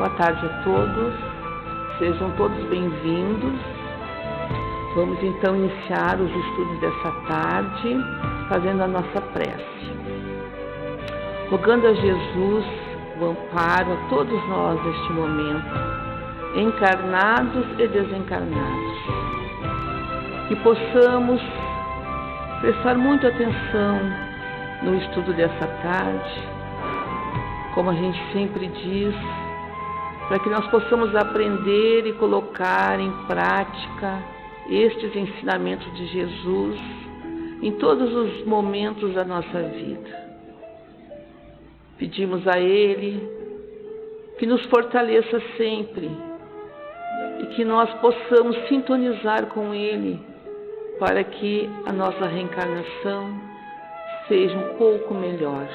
Boa tarde a todos, sejam todos bem-vindos. Vamos então iniciar os estudos dessa tarde, fazendo a nossa prece. Rogando a Jesus o amparo a todos nós neste momento, encarnados e desencarnados. Que possamos prestar muita atenção no estudo dessa tarde, como a gente sempre diz, para que nós possamos aprender e colocar em prática estes ensinamentos de Jesus em todos os momentos da nossa vida. Pedimos a Ele que nos fortaleça sempre e que nós possamos sintonizar com Ele para que a nossa reencarnação seja um pouco melhor.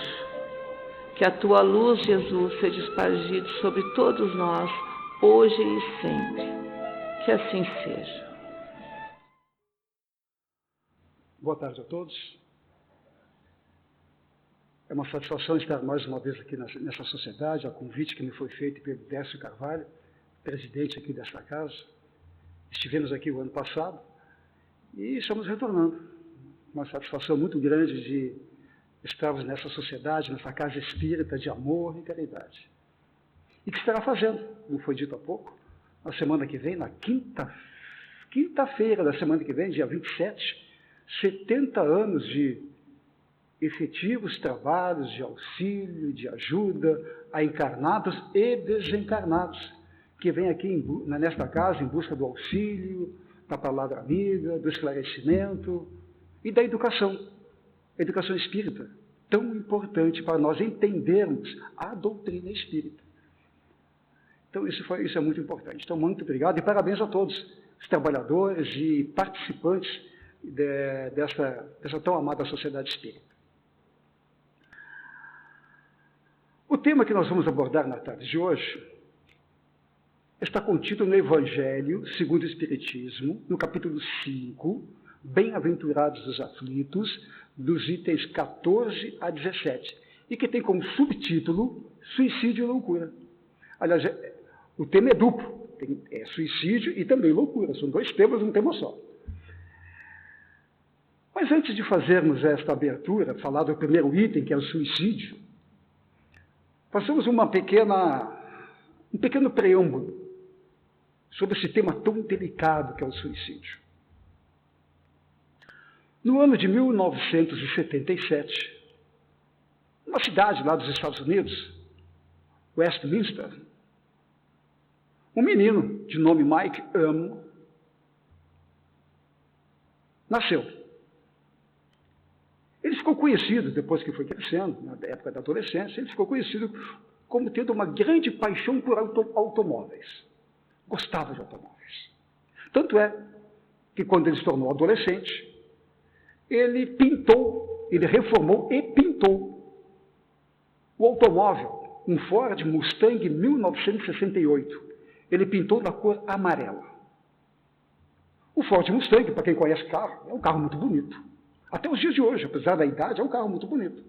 Que a Tua luz, Jesus, seja espargida sobre todos nós, hoje e sempre. Que assim seja. Boa tarde a todos. É uma satisfação estar mais uma vez aqui nessa sociedade, a convite que me foi feito pelo Décio Carvalho, presidente aqui desta casa. Estivemos aqui o ano passado e estamos retornando. Uma satisfação muito grande de estarmos nessa sociedade, nessa casa espírita de amor e caridade. E que estará fazendo, como foi dito há pouco, na semana que vem, na quinta-feira da semana que vem, dia 27, 70 anos de efetivos trabalhos de auxílio, de ajuda a encarnados e desencarnados, que vêm aqui nesta casa em busca do auxílio, da palavra amiga, do esclarecimento e da educação espírita, tão importante para nós entendermos a doutrina espírita. Então, isso é muito importante. Então, muito obrigado e parabéns a todos os trabalhadores e participantes dessa tão amada sociedade espírita. O tema que nós vamos abordar na tarde de hoje está contido no Evangelho segundo o Espiritismo, no capítulo 5, Bem-aventurados os aflitos, dos itens 14 a 17, e que tem como subtítulo Suicídio e Loucura. Aliás, o tema é duplo, é suicídio e também loucura, são dois temas num tema só. Mas antes de fazermos esta abertura, falar do primeiro item, que é o suicídio, passamos um pequeno preâmbulo sobre esse tema tão delicado que é o suicídio. No ano de 1977, numa cidade lá dos Estados Unidos, Westminster, um menino de nome Mike Amo nasceu. Ele ficou conhecido, depois que foi crescendo, na época da adolescência, ele ficou conhecido como tendo uma grande paixão por automóveis. Gostava de automóveis. Tanto é que quando ele se tornou adolescente, ele reformou e pintou o automóvel, um Ford Mustang 1968. Ele pintou da cor amarela. O Ford Mustang, para quem conhece carro, é um carro muito bonito. Até os dias de hoje, apesar da idade, é um carro muito bonito.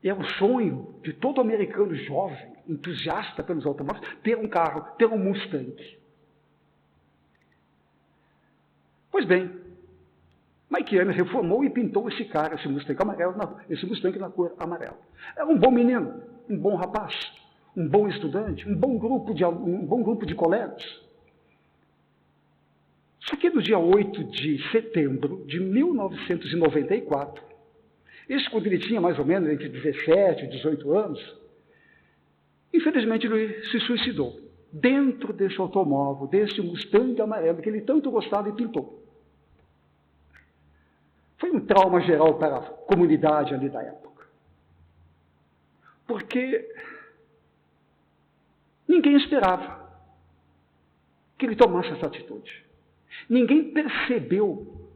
E é o sonho de todo americano jovem, entusiasta pelos automóveis, ter um carro, ter um Mustang. Pois bem, Mike Amo reformou e pintou esse Mustang na cor amarela. Era um bom menino, um bom rapaz, um bom estudante, um bom grupo de colegas. Só que no dia 8 de setembro de 1994, isso quando ele tinha mais ou menos entre 17 e 18 anos, infelizmente ele se suicidou dentro desse automóvel, desse Mustang amarelo que ele tanto gostava e pintou. Foi um trauma geral para a comunidade ali da época. Porque ninguém esperava que ele tomasse essa atitude. Ninguém percebeu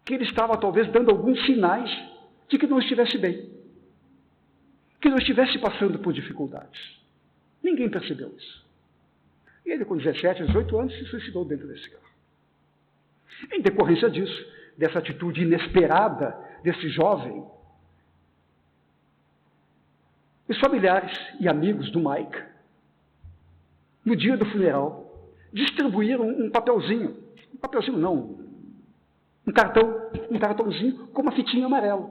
que ele estava talvez dando alguns sinais de que não estivesse bem, que não estivesse passando por dificuldades. Ninguém percebeu isso. E ele, com 17, 18 anos, se suicidou dentro desse carro. Em decorrência disso, dessa atitude inesperada desse jovem, os familiares e amigos do Mike, no dia do funeral, distribuíram um papelzinho não, um cartãozinho com uma fitinha amarela,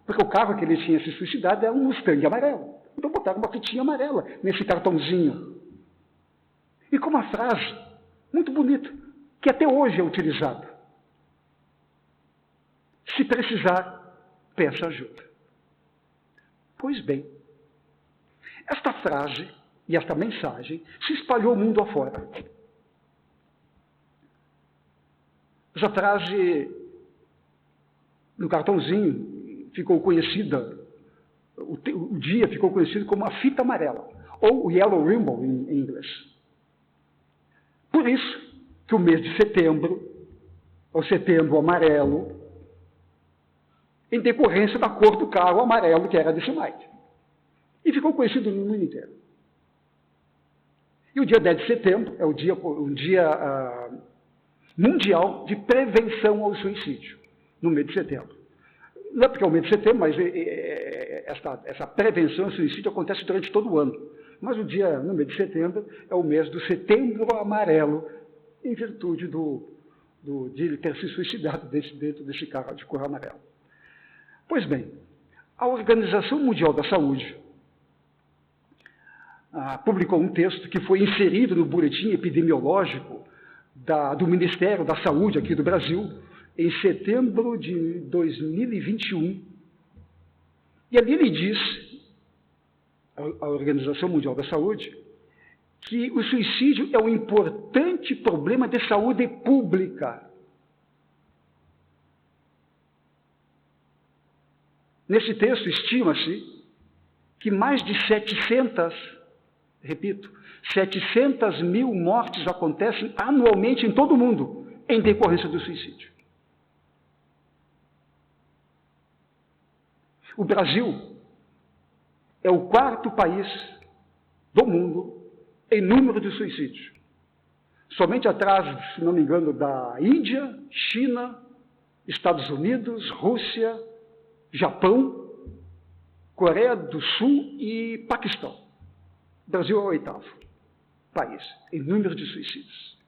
porque o carro que ele tinha se suicidado era um Mustang amarelo. Então botaram uma fitinha amarela nesse cartãozinho. E com uma frase muito bonita, que até hoje é utilizada. Se precisar, peça ajuda. Pois bem, esta frase e esta mensagem se espalhou o mundo afora. Essa frase, no cartãozinho, ficou conhecida, o dia ficou conhecido como a fita amarela, ou o Yellow Ribbon em inglês. Por isso que o mês de setembro, ou setembro amarelo, em decorrência da cor do carro amarelo que era desse Mike. E ficou conhecido no mundo inteiro. E o dia 10 de setembro é o dia mundial de prevenção ao suicídio, no mês de setembro. Não é porque é o mês de setembro, mas essa prevenção ao suicídio acontece durante todo o ano. Mas o dia, no mês de setembro, é o mês do setembro amarelo, em virtude de ele ter se suicidado dentro desse carro de cor amarela. Pois bem, a Organização Mundial da Saúde publicou um texto que foi inserido no boletim epidemiológico do Ministério da Saúde aqui do Brasil, em setembro de 2021. E ali ele diz, a Organização Mundial da Saúde, que o suicídio é um importante problema de saúde pública. Nesse texto, estima-se que mais de 700 mil mortes acontecem anualmente em todo o mundo, em decorrência do suicídio. O Brasil é o quarto país do mundo em número de suicídios. Somente atrás, se não me engano, da Índia, China, Estados Unidos, Rússia, Japão, Coreia do Sul e Paquistão. O Brasil é o oitavo país em número de suicídios.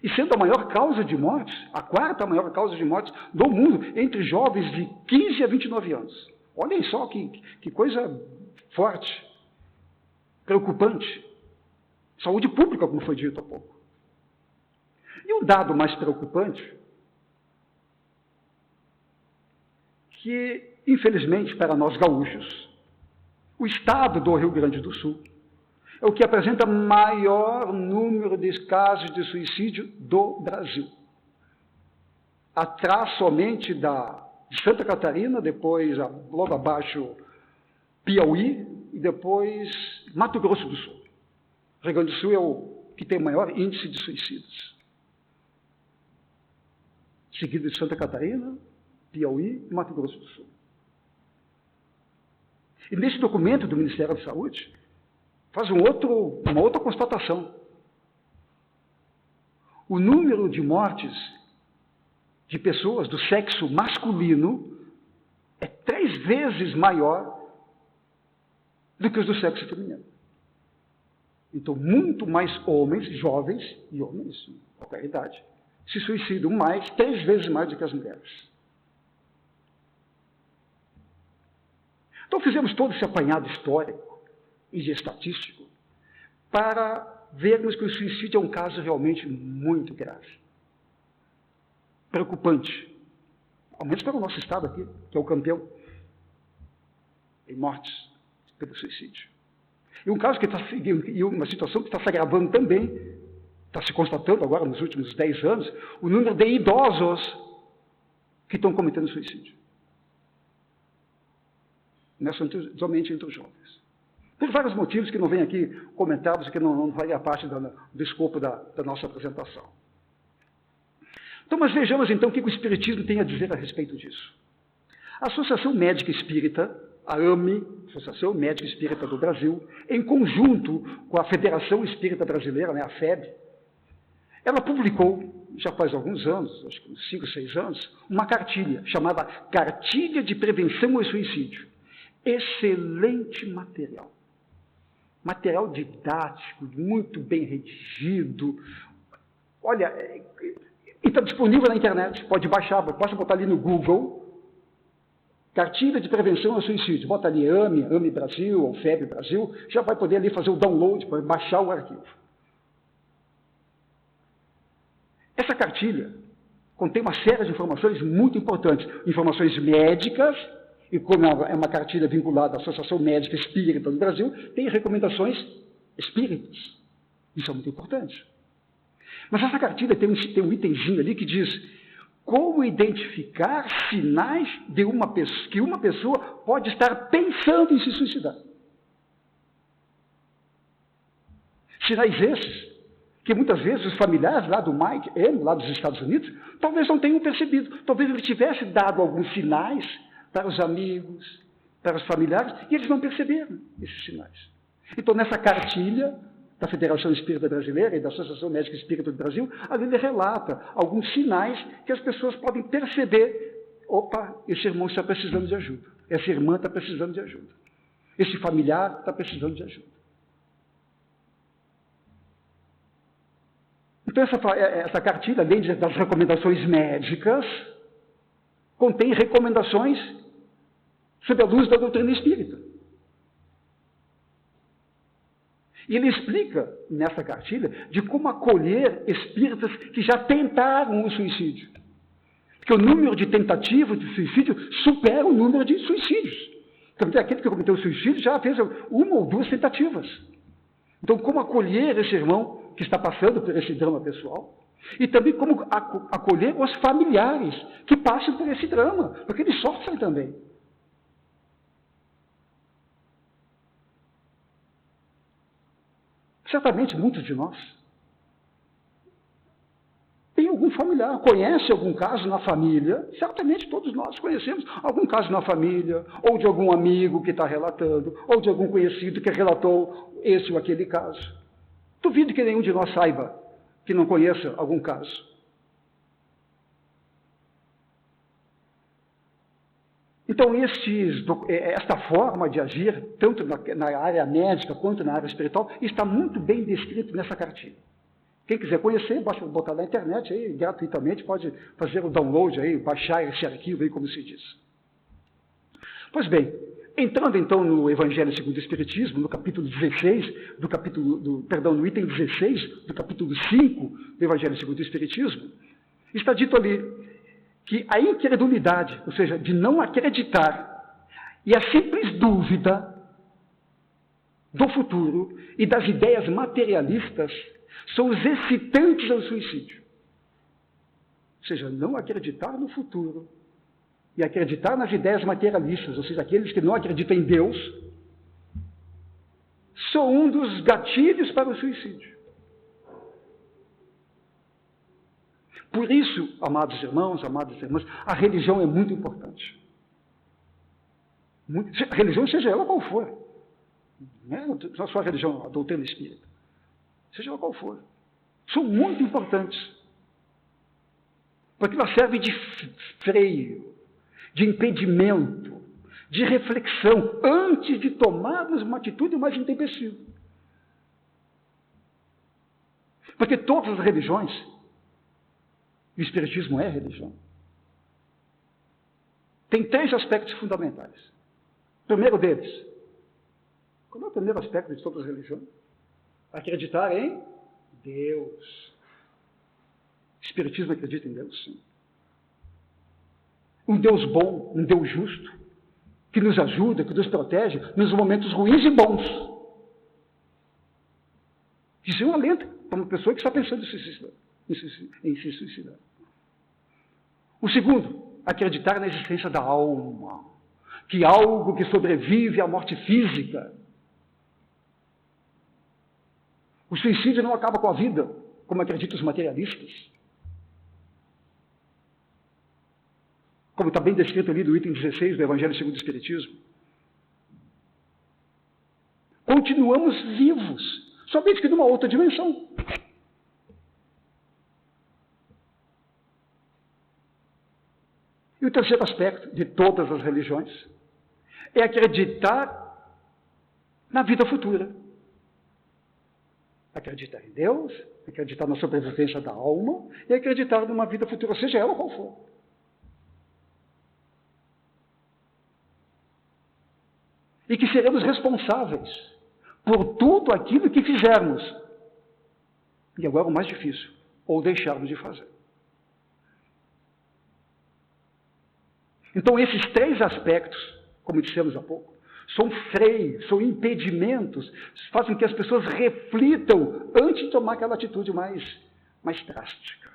E sendo a maior causa de mortes, a quarta maior causa de mortes do mundo, entre jovens de 15 a 29 anos. Olhem só que coisa forte, preocupante. Saúde pública, como foi dito há pouco. E um dado mais preocupante, que, infelizmente, para nós gaúchos, o estado do Rio Grande do Sul é o que apresenta maior número de casos de suicídio do Brasil. Atrás somente de Santa Catarina, depois, logo abaixo, Piauí, e depois Mato Grosso do Sul. O Rio Grande do Sul é o que tem o maior índice de suicídios. Seguido de Santa Catarina, Piauí e Mato Grosso do Sul. E nesse documento do Ministério da Saúde, faz uma outra constatação. O número de mortes de pessoas do sexo masculino é 3 vezes maior do que os do sexo feminino. Então, muito mais homens, jovens e homens de qualquer idade, se suicidam 3 vezes mais do que as mulheres. Então, fizemos todo esse apanhado histórico e estatístico para vermos que o suicídio é um caso realmente muito grave. Preocupante. Ao menos para o nosso estado aqui, que é o campeão em mortes pelo suicídio. E um caso e uma situação que está se agravando também, está se constatando agora nos últimos 10 anos, o número de idosos que estão cometendo suicídio. Não é somente entre os jovens. Por vários motivos que não vem aqui comentados e que não faria parte do escopo da nossa apresentação. Então, mas vejamos então o que o Espiritismo tem a dizer a respeito disso. A Associação Médica Espírita, a AME, Associação Médica Espírita do Brasil, em conjunto com a Federação Espírita Brasileira, a FEB, ela publicou, já faz alguns anos, acho que uns 5, 6 anos, uma cartilha chamada Cartilha de Prevenção ao Suicídio, excelente material. Material didático, muito bem redigido. Olha, está disponível na internet, pode baixar, basta botar ali no Google, Cartilha de Prevenção ao Suicídio. Bota ali AME Brasil, ou FEB Brasil, já vai poder ali fazer o download, para baixar o arquivo. Essa cartilha contém uma série de informações muito importantes, informações médicas, e como é uma cartilha vinculada à Associação Médica Espírita do Brasil, tem recomendações espíritas. Isso é muito importante. Mas essa cartilha tem um itemzinho ali que diz como identificar sinais de que uma pessoa pode estar pensando em se suicidar. Sinais esses que muitas vezes os familiares lá do Mike M, lá dos Estados Unidos, talvez não tenham percebido. Talvez ele tivesse dado alguns sinais para os amigos, para os familiares, e eles não perceberam esses sinais. Então, nessa cartilha da Federação Espírita Brasileira e da Associação Médica Espírita do Brasil, ali ele relata alguns sinais que as pessoas podem perceber. Opa, esse irmão está precisando de ajuda. Essa irmã está precisando de ajuda. Esse familiar está precisando de ajuda. Então, essa cartilha, além das recomendações médicas, contém recomendações sob a luz da doutrina espírita. E ele explica, nessa cartilha, de como acolher espíritas que já tentaram o suicídio. Porque o número de tentativas de suicídio supera o número de suicídios. Então, aquele que cometeu o suicídio já fez uma ou duas tentativas. Então, como acolher esse irmão que está passando por esse drama pessoal? E também como acolher os familiares que passam por esse drama, porque eles sofrem também. Certamente, muitos de nós têm algum familiar, conhece algum caso na família, certamente todos nós conhecemos algum caso na família, ou de algum amigo que está relatando, ou de algum conhecido que relatou esse ou aquele caso. Duvido que nenhum de nós saiba que não conheça algum caso. Então, esta forma de agir, tanto na área médica quanto na área espiritual, está muito bem descrito nessa cartilha. Quem quiser conhecer, basta botar na internet, aí, gratuitamente, pode fazer o download, aí, baixar esse arquivo, aí, como se diz. Pois bem, entrando então no Evangelho segundo o Espiritismo, no capítulo 16, no item 16 do capítulo 5 do Evangelho segundo o Espiritismo, está dito ali que a incredulidade, ou seja, de não acreditar, e a simples dúvida do futuro e das ideias materialistas são os excitantes ao suicídio. Ou seja, não acreditar no futuro e acreditar nas ideias materialistas, ou seja, aqueles que não acreditam em Deus, são um dos gatilhos para o suicídio. Por isso, amados irmãos, amadas irmãs, a religião é muito importante. A religião, seja ela qual for. Não é só a religião, a doutrina espírita. Seja ela qual for. São muito importantes. Porque ela serve de freio, de impedimento, de reflexão, antes de tomarmos uma atitude mais intempestiva. Porque todas as religiões, o Espiritismo é religião, tem 3 aspectos fundamentais. O primeiro deles, qual é o primeiro aspecto de todas as religiões? Acreditar em Deus. O Espiritismo acredita em Deus, sim. Um Deus bom, um Deus justo, que nos ajuda, que nos protege nos momentos ruins e bons. Isso é um alento para uma pessoa que está pensando em se suicidar. O segundo, acreditar na existência da alma, que algo que sobrevive à morte física. O suicídio não acaba com a vida, como acreditam os materialistas. Como está bem descrito ali no item 16 do Evangelho segundo o Espiritismo. Continuamos vivos, somente que numa outra dimensão. E o terceiro aspecto de todas as religiões é acreditar na vida futura. Acreditar em Deus, acreditar na sobrevivência da alma e acreditar numa vida futura, seja ela qual for. E que seremos responsáveis por tudo aquilo que fizermos. E agora o mais difícil, ou deixarmos de fazer. Então esses três aspectos, como dissemos há pouco, são freios, são impedimentos, fazem com que as pessoas reflitam antes de tomar aquela atitude mais drástica.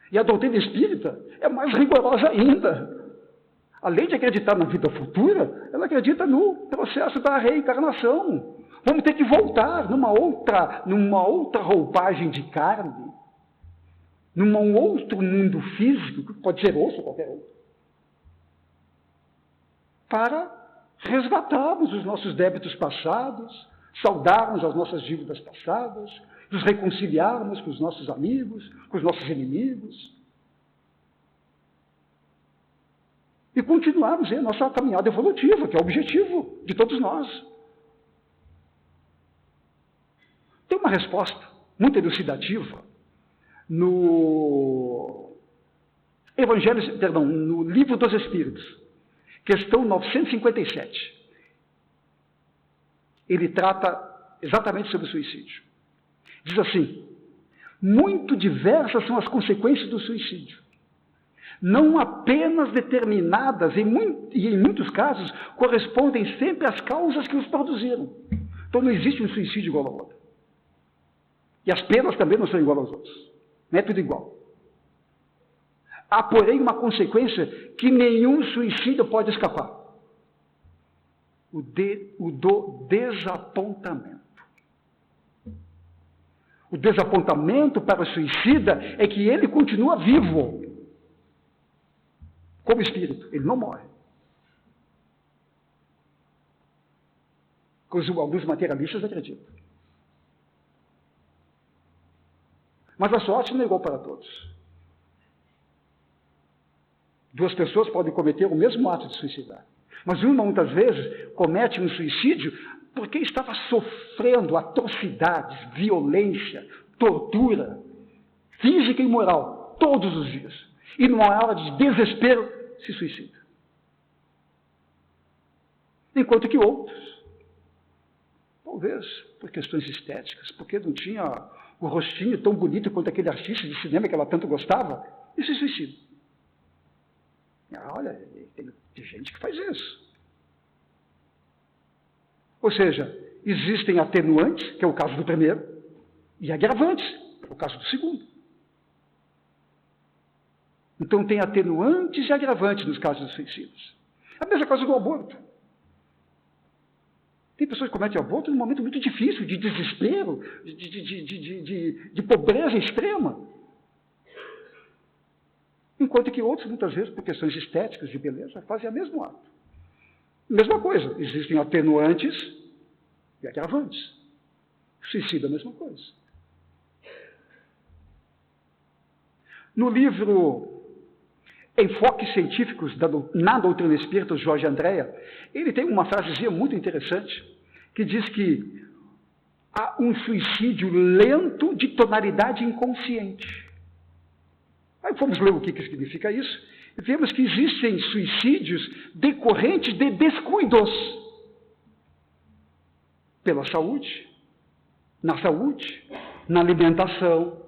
E a doutrina espírita é mais rigorosa ainda. Além de acreditar na vida futura, ela acredita no processo da reencarnação. Vamos ter que voltar numa outra roupagem de carne, num outro mundo físico, que pode ser osso ou qualquer outro, para resgatarmos os nossos débitos passados, saudarmos as nossas dívidas passadas, nos reconciliarmos com os nossos amigos, com os nossos inimigos, e continuarmos a nossa caminhada evolutiva, que é o objetivo de todos nós. Tem uma resposta muito elucidativa no no Livro dos Espíritos, questão 957. Ele trata exatamente sobre o suicídio. Diz assim: muito diversas são as consequências do suicídio. Não apenas determinadas, e em muitos casos correspondem sempre às causas que os produziram. Então não existe um suicídio igual ao outro. E as penas também não são iguais aos outros. Não é tudo igual. Há, porém, uma consequência que nenhum suicídio pode escapar. O do desapontamento. O desapontamento para o suicida é que ele continua vivo. Como espírito, ele não morre. Coisa alguns materialistas acreditam. Mas a sorte não é igual para todos. Duas pessoas podem cometer o mesmo ato de suicidar. Mas uma, muitas vezes, comete um suicídio porque estava sofrendo atrocidades, violência, tortura, física e moral, todos os dias. E numa hora de desespero, se suicida. Enquanto que outros, talvez por questões estéticas, porque não tinha o rostinho tão bonito quanto aquele artista de cinema que ela tanto gostava, e se suicida. Olha, tem gente que faz isso. Ou seja, existem atenuantes, que é o caso do primeiro, e agravantes, que é o caso do segundo. Então tem atenuantes e agravantes nos casos dos suicídios. A mesma coisa do aborto. Tem pessoas que cometem aborto num momento muito difícil, de desespero, de pobreza extrema. Enquanto que outros, muitas vezes, por questões estéticas, de beleza, fazem o mesmo ato. Mesma coisa, existem atenuantes e agravantes. Suicídio é a mesma coisa. No livro Enfoques Científicos na Doutrina Espírita, Jorge Andréa, ele tem uma frasezinha muito interessante, que diz que há um suicídio lento de tonalidade inconsciente. Aí fomos ler o que significa isso, e vemos que existem suicídios decorrentes de descuidos pela saúde, na alimentação,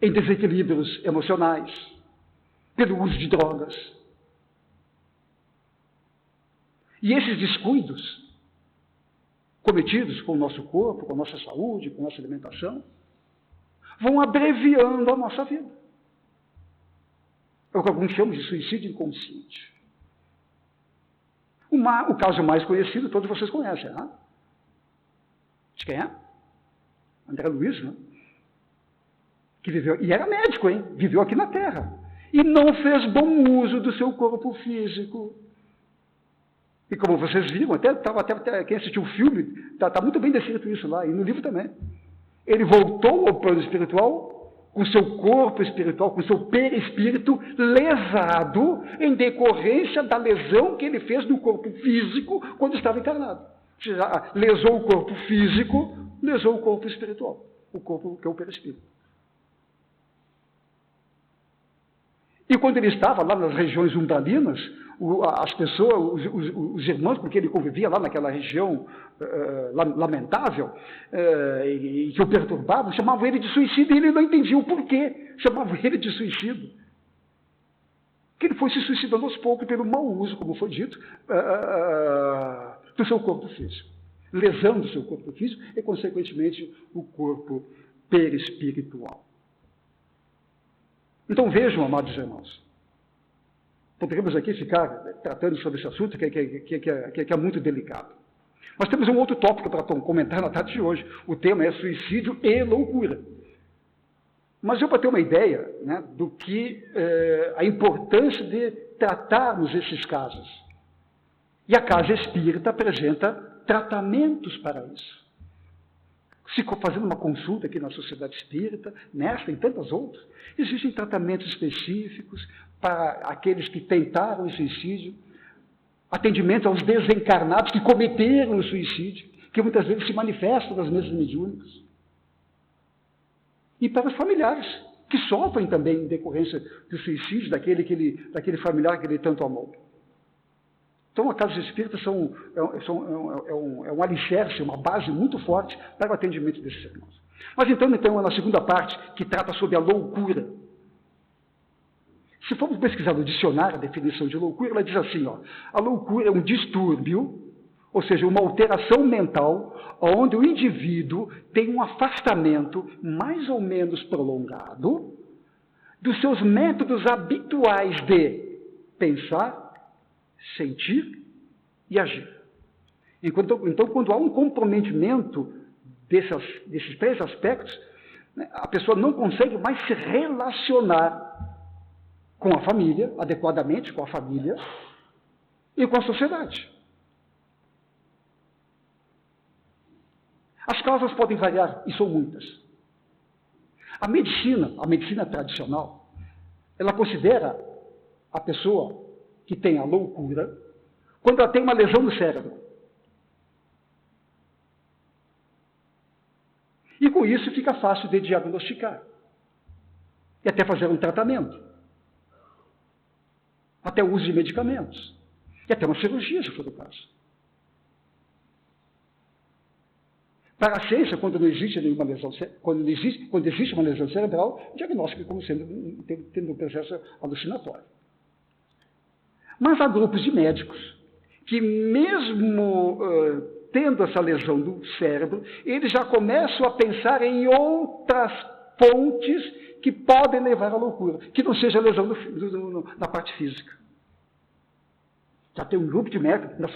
em desequilíbrios emocionais, pelo uso de drogas. E esses descuidos cometidos com o nosso corpo, com a nossa saúde, com a nossa alimentação, vão abreviando a nossa vida. É o que alguns chamam de suicídio inconsciente. O caso mais conhecido, todos vocês conhecem, né? De quem é? André Luiz, né? Que viveu, e era médico, hein? Viveu aqui na Terra. E não fez bom uso do seu corpo físico. E como vocês viram, até quem assistiu o filme, está muito bem descrito isso lá, e no livro também. Ele voltou ao plano espiritual com seu corpo espiritual, com seu perispírito lesado em decorrência da lesão que ele fez no corpo físico quando estava encarnado. Já lesou o corpo físico, lesou o corpo espiritual, o corpo que é o perispírito. E quando ele estava lá nas regiões umbralinas, as pessoas, os irmãos com quem ele convivia lá naquela região lamentável, e que o perturbavam, chamavam ele de suicida e ele não entendia o porquê. Chamavam ele de suicida. Que ele foi se suicidando aos poucos pelo mau uso, como foi dito, do seu corpo físico. Lesando o seu corpo físico e, consequentemente, o corpo perispiritual. Então vejam, amados irmãos, poderíamos aqui ficar tratando sobre esse assunto que é muito delicado. Nós temos um outro tópico para comentar na tarde de hoje. O tema é suicídio e loucura. Mas eu para ter uma ideia, né, do que a importância de tratarmos esses casos. E a Casa Espírita apresenta tratamentos para isso. Fazendo uma consulta aqui na Sociedade Espírita, nesta e tantas outras, existem tratamentos específicos para aqueles que tentaram o suicídio, atendimento aos desencarnados que cometeram o suicídio, que muitas vezes se manifestam nas mesas mediúnicas, e para os familiares, que sofrem também em decorrência do suicídio daquele familiar que ele tanto amou. Então, a Casa Espírita é um alicerce, uma base muito forte para o atendimento desses irmãos. Mas então, na segunda parte, que trata sobre a loucura. Se formos pesquisar no dicionário a definição de loucura, ela diz assim, a loucura é um distúrbio, ou seja, uma alteração mental, onde o indivíduo tem um afastamento mais ou menos prolongado dos seus métodos habituais de pensar, sentir e agir. Então, quando há um comprometimento desses três aspectos, né, a pessoa não consegue mais se relacionar com a família, adequadamente com a família, e com a sociedade. As causas podem variar, e são muitas. A medicina tradicional, ela considera a pessoa que tem a loucura quando ela tem uma lesão no cérebro. E com isso fica fácil de diagnosticar. E até fazer um tratamento. Até o uso de medicamentos. E até uma cirurgia, se for o caso. Para a ciência, quando existe uma lesão cerebral, o diagnóstico é como tendo um processo alucinatório. Mas há grupos de médicos que, mesmo tendo essa lesão do cérebro, eles já começam a pensar em outras fontes que podem levar à loucura, que não seja a lesão na parte física. Já tem um grupo de médicos, na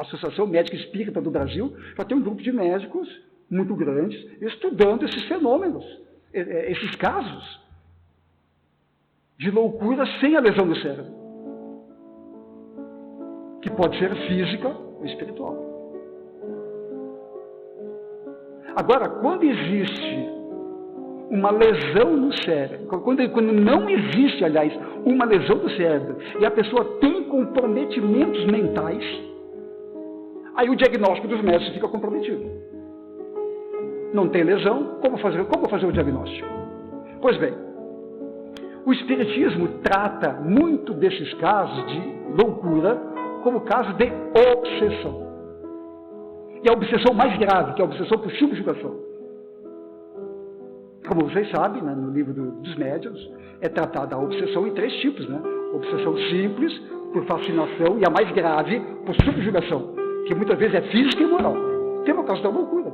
Associação Médica Espírita do Brasil, já tem um grupo de médicos muito grandes estudando esses fenômenos, esses casos de loucura sem a lesão no cérebro, que pode ser física ou espiritual. Agora, quando existe uma lesão no cérebro, quando não existe, aliás, uma lesão no cérebro, e a pessoa tem comprometimentos mentais, aí o diagnóstico dos médicos fica comprometido. Não tem lesão, como fazer o diagnóstico? Pois bem, o Espiritismo trata muito desses casos de loucura como caso de obsessão. E a obsessão mais grave, que é a obsessão por subjugação. Como vocês sabem, né, no livro dos médiuns, é tratada a obsessão em 3 tipos, né? Obsessão simples, por fascinação, e a mais grave, por subjugação, que muitas vezes é física e moral. Tem o caso da loucura.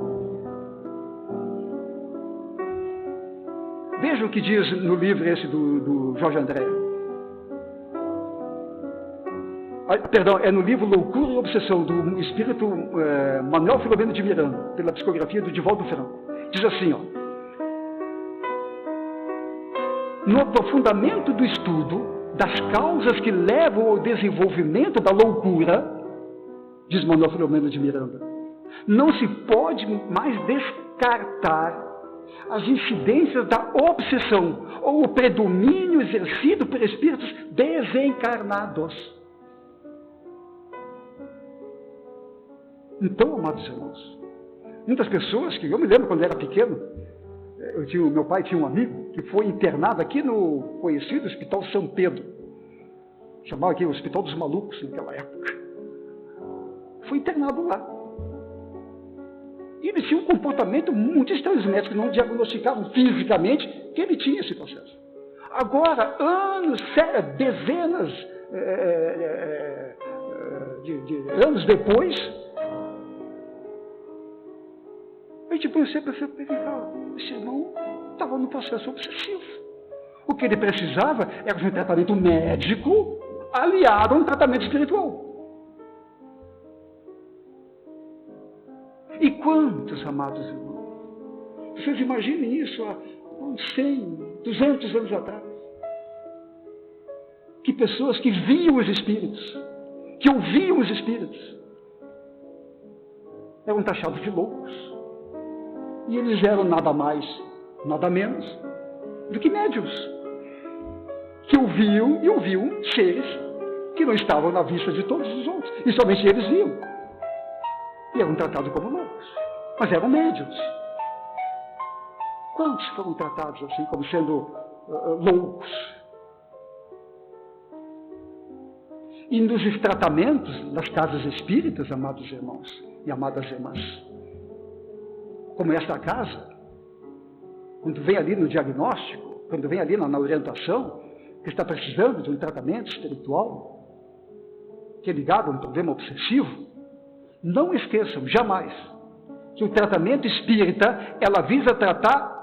Veja o que diz no livro esse do Jorge André. Perdão, é no livro Loucura e Obsessão, do espírito Manuel Filomeno de Miranda, pela psicografia do Divaldo Franco. Diz assim, no aprofundamento do estudo das causas que levam ao desenvolvimento da loucura, diz Manuel Filomeno de Miranda, não se pode mais descartar as incidências da obsessão, ou o predomínio exercido por espíritos desencarnados. Então, amados irmãos, muitas pessoas que, eu me lembro quando eu era pequeno, meu pai tinha um amigo que foi internado aqui no conhecido Hospital São Pedro, chamava aqui o Hospital dos Malucos naquela época. Foi internado lá. E ele tinha um comportamento muito estranho. Os médicos não diagnosticavam fisicamente que ele tinha esse processo. Agora, dezenas de anos depois, a gente percebe que esse irmão estava no processo obsessivo. O que ele precisava era de um tratamento médico aliado a um tratamento espiritual. E quantos, amados irmãos, vocês imaginem isso há 100, 200 anos atrás, que pessoas que viam os espíritos, que ouviam os espíritos, eram taxados de loucos. E eles eram nada mais, nada menos do que médiuns, que ouviam seres que não estavam na vista de todos os outros, e somente eles viam. E eram tratados como loucos, mas eram médiuns. Quantos foram tratados assim, como sendo loucos? E nos tratamentos das casas espíritas, amados irmãos e amadas irmãs, como esta casa, quando vem ali no diagnóstico, quando vem ali na orientação, que está precisando de um tratamento espiritual, que é ligado a um problema obsessivo, não esqueçam jamais que o tratamento espírita, ela visa tratar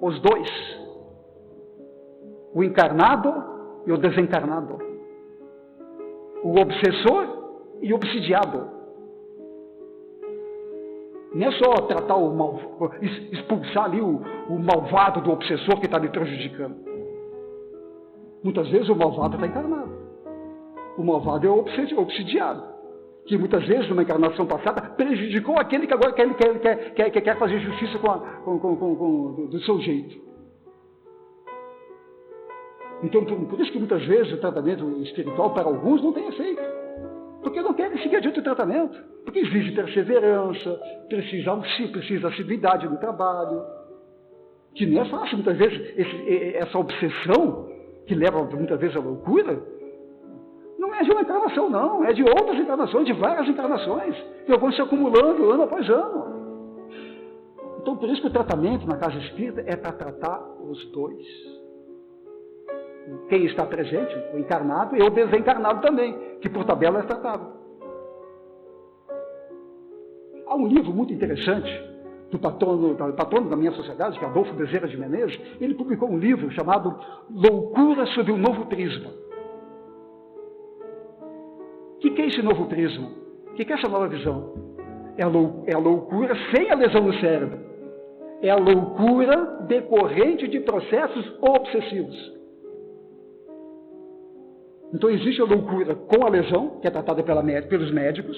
os dois, o encarnado e o desencarnado, o obsessor e o obsidiado. Não é só tratar expulsar ali o malvado do obsessor que está me prejudicando. Muitas vezes o malvado está encarnado. O malvado é o obsidiado, que muitas vezes, numa encarnação passada, prejudicou aquele que agora quer fazer justiça do seu jeito. Então, por isso que muitas vezes o tratamento espiritual para alguns não tem efeito. Porque não querem seguir adiante o tratamento. Porque exige perseverança, precisa assiduidade no trabalho. Que não é fácil, muitas vezes, essa obsessão, que leva muitas vezes à loucura, não é de uma encarnação, não. É de outras encarnações, de várias encarnações, que vão se acumulando ano após ano. Então, por isso que o tratamento na casa espírita é para tratar os dois. Quem está presente, o encarnado e o desencarnado também, que por tabela é tratado. Há um livro muito interessante do patrono da minha sociedade, que é Adolfo Bezerra de Menezes. Ele publicou um livro chamado Loucura sob um Novo Prisma. O que é esse novo prisma? O que é essa nova visão? É a loucura sem a lesão no cérebro. É a loucura decorrente de processos obsessivos. Então existe a loucura com a lesão, que é tratada pelos médicos,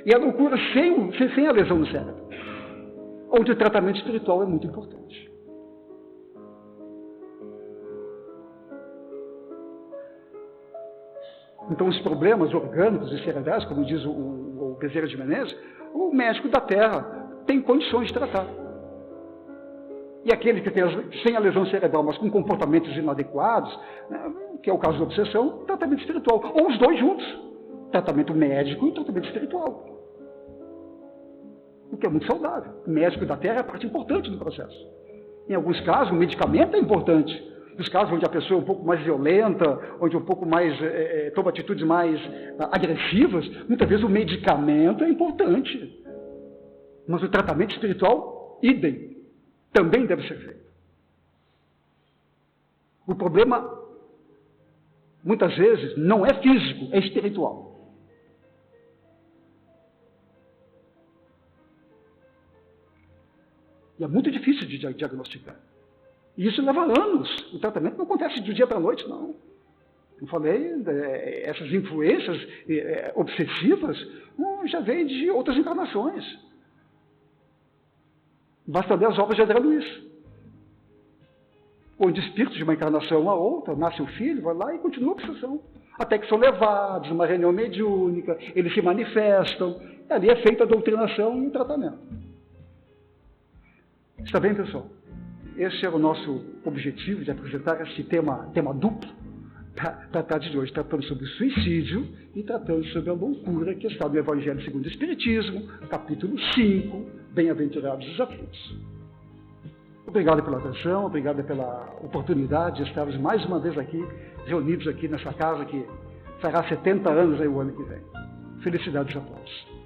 e a loucura sem a lesão no cérebro, onde o tratamento espiritual é muito importante. Então os problemas orgânicos e cerebrais, como diz o Bezerra de Menezes, o médico da Terra tem condições de tratar. E aquele que tem sem a lesão cerebral, mas com comportamentos inadequados, né, que é o caso da obsessão, tratamento espiritual. Ou os dois juntos, tratamento médico e tratamento espiritual. O que é muito saudável. O médico da Terra é parte importante do processo. Em alguns casos, o medicamento é importante. Nos casos onde a pessoa é um pouco mais violenta, onde um pouco mais toma atitudes mais agressivas, muitas vezes o medicamento é importante. Mas o tratamento espiritual, idem. Também deve ser feito. O problema, muitas vezes, não é físico, é espiritual. E é muito difícil de diagnosticar. E isso leva anos. O tratamento não acontece de dia para a noite, não. Eu falei, essas influências obsessivas já vêm de outras encarnações. Basta ler as obras de André Luiz, onde espíritos de uma encarnação a outra, nasce um filho, vai lá e continua a obsessão. Até que são levados numa reunião mediúnica, eles se manifestam, e ali é feita a doutrinação e o tratamento. Está bem, pessoal? Esse era o nosso objetivo de apresentar esse tema duplo da tarde de hoje, tratando sobre o suicídio e tratando sobre a loucura que está no Evangelho segundo o Espiritismo, capítulo 5, Bem-aventurados os aflitos. Obrigado pela atenção, obrigado pela oportunidade de estarmos mais uma vez aqui, reunidos aqui nessa casa que fará 70 anos aí o ano que vem. Felicidades a todos.